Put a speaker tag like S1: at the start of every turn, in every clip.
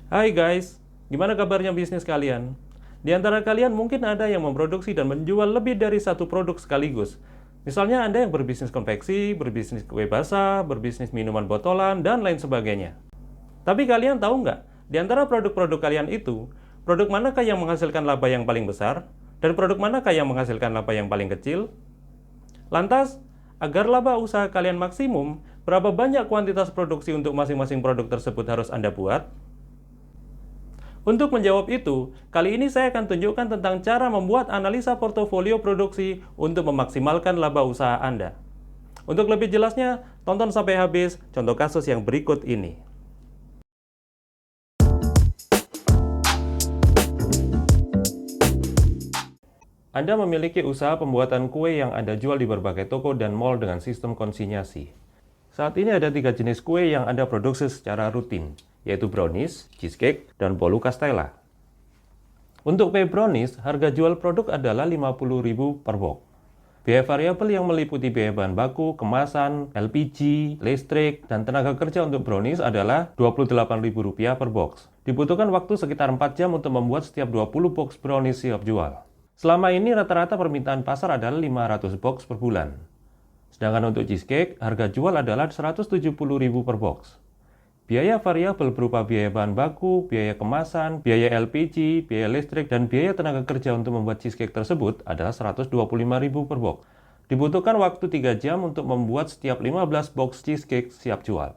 S1: Hai guys, gimana kabarnya bisnis kalian? Di antara kalian mungkin ada yang memproduksi dan menjual lebih dari satu produk sekaligus. Misalnya Anda yang berbisnis konveksi, berbisnis kue basah, berbisnis minuman botolan, dan lain sebagainya. Tapi kalian tahu nggak, di antara produk-produk kalian itu, produk manakah yang menghasilkan laba yang paling besar, dan produk manakah yang menghasilkan laba yang paling kecil? Lantas, agar laba usaha kalian maksimum, berapa banyak kuantitas produksi untuk masing-masing produk tersebut harus Anda buat? Untuk menjawab itu, kali ini saya akan tunjukkan tentang cara membuat analisa portofolio produksi untuk memaksimalkan laba usaha Anda. Untuk lebih jelasnya, tonton sampai habis contoh kasus yang berikut ini. Anda memiliki usaha pembuatan kue yang Anda jual di berbagai toko dan mall dengan sistem konsinyasi. Saat ini ada 3 jenis kue yang Anda produksi secara rutin, yaitu brownies, cheesecake, dan bolu castella. Untuk kue brownies, harga jual produk adalah Rp50.000 per box. Biaya variabel yang meliputi biaya bahan baku, kemasan, LPG, listrik, dan tenaga kerja untuk brownies adalah Rp28.000 per box. Dibutuhkan waktu sekitar 4 jam untuk membuat setiap 20 box brownies siap jual. Selama ini rata-rata permintaan pasar adalah 500 box per bulan. Sedangkan untuk cheesecake, harga jual adalah Rp170.000 per box. Biaya variabel berupa biaya bahan baku, biaya kemasan, biaya LPG, biaya listrik, dan biaya tenaga kerja untuk membuat cheesecake tersebut adalah Rp125.000 per box. Dibutuhkan waktu 3 jam untuk membuat setiap 15 box cheesecake siap jual.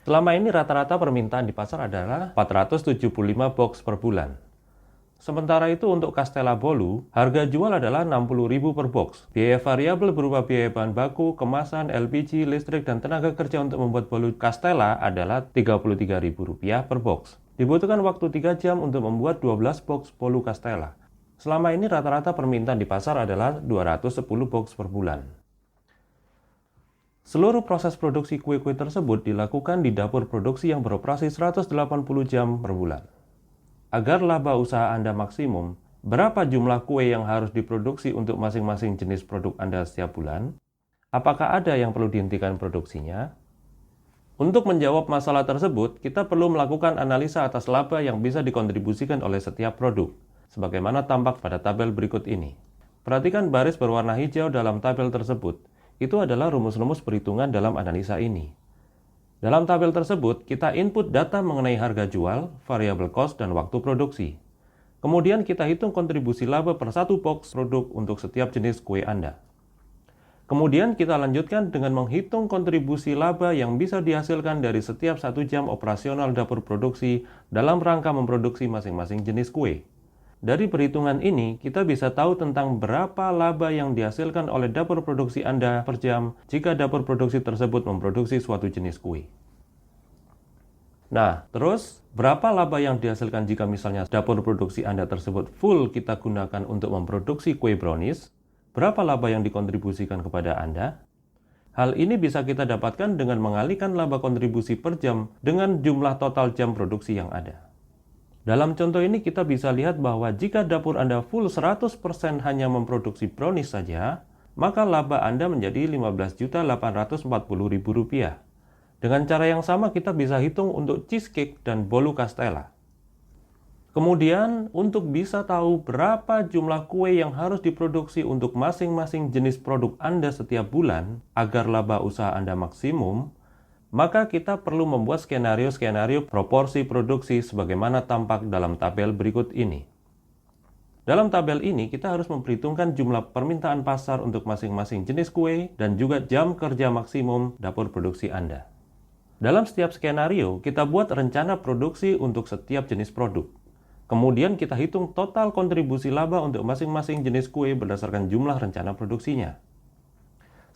S1: Selama ini rata-rata permintaan di pasar adalah 475 box per bulan. Sementara itu untuk castella bolu, harga jual adalah Rp60.000 per box. Biaya variabel berupa biaya bahan baku, kemasan, LPG, listrik, dan tenaga kerja untuk membuat bolu castella adalah Rp33.000 per box. Dibutuhkan waktu 3 jam untuk membuat 12 box bolu castella. Selama ini rata-rata permintaan di pasar adalah 210 box per bulan. Seluruh proses produksi kue-kue tersebut dilakukan di dapur produksi yang beroperasi 180 jam per bulan. Agar laba usaha Anda maksimum, berapa jumlah kue yang harus diproduksi untuk masing-masing jenis produk Anda setiap bulan? Apakah ada yang perlu dihentikan produksinya? Untuk menjawab masalah tersebut, kita perlu melakukan analisa atas laba yang bisa dikontribusikan oleh setiap produk, sebagaimana tampak pada tabel berikut ini. Perhatikan baris berwarna hijau dalam tabel tersebut. Itu adalah rumus-rumus perhitungan dalam analisa ini. Dalam tabel tersebut, kita input data mengenai harga jual, variable cost, dan waktu produksi. Kemudian kita hitung kontribusi laba per satu box produk untuk setiap jenis kue Anda. Kemudian kita lanjutkan dengan menghitung kontribusi laba yang bisa dihasilkan dari setiap 1 jam operasional dapur produksi dalam rangka memproduksi masing-masing jenis kue. Dari perhitungan ini, kita bisa tahu tentang berapa laba yang dihasilkan oleh dapur produksi Anda per jam jika dapur produksi tersebut memproduksi suatu jenis kue. Nah, terus berapa laba yang dihasilkan jika misalnya dapur produksi Anda tersebut full kita gunakan untuk memproduksi kue brownies? Berapa laba yang dikontribusikan kepada Anda? Hal ini bisa kita dapatkan dengan mengalihkan laba kontribusi per jam dengan jumlah total jam produksi yang ada. Dalam contoh ini kita bisa lihat bahwa jika dapur Anda full 100% hanya memproduksi brownies saja, maka laba Anda menjadi Rp15.840.000. Dengan cara yang sama kita bisa hitung untuk cheesecake dan bolu castella. Kemudian untuk bisa tahu berapa jumlah kue yang harus diproduksi untuk masing-masing jenis produk Anda setiap bulan agar laba usaha Anda maksimum, maka kita perlu membuat skenario-skenario proporsi produksi sebagaimana tampak dalam tabel berikut ini. Dalam tabel ini, kita harus memperhitungkan jumlah permintaan pasar untuk masing-masing jenis kue dan juga jam kerja maksimum dapur produksi Anda. Dalam setiap skenario, kita buat rencana produksi untuk setiap jenis produk. Kemudian kita hitung total kontribusi laba untuk masing-masing jenis kue berdasarkan jumlah rencana produksinya.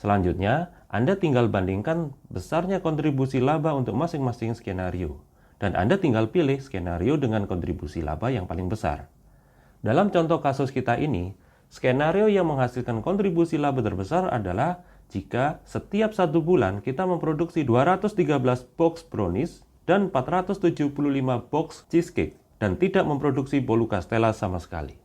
S1: Selanjutnya, Anda tinggal bandingkan besarnya kontribusi laba untuk masing-masing skenario. Dan Anda tinggal pilih skenario dengan kontribusi laba yang paling besar. Dalam contoh kasus kita ini, skenario yang menghasilkan kontribusi laba terbesar adalah jika setiap 1 bulan kita memproduksi 213 box brownies dan 475 box cheesecake dan tidak memproduksi bolu castella sama sekali.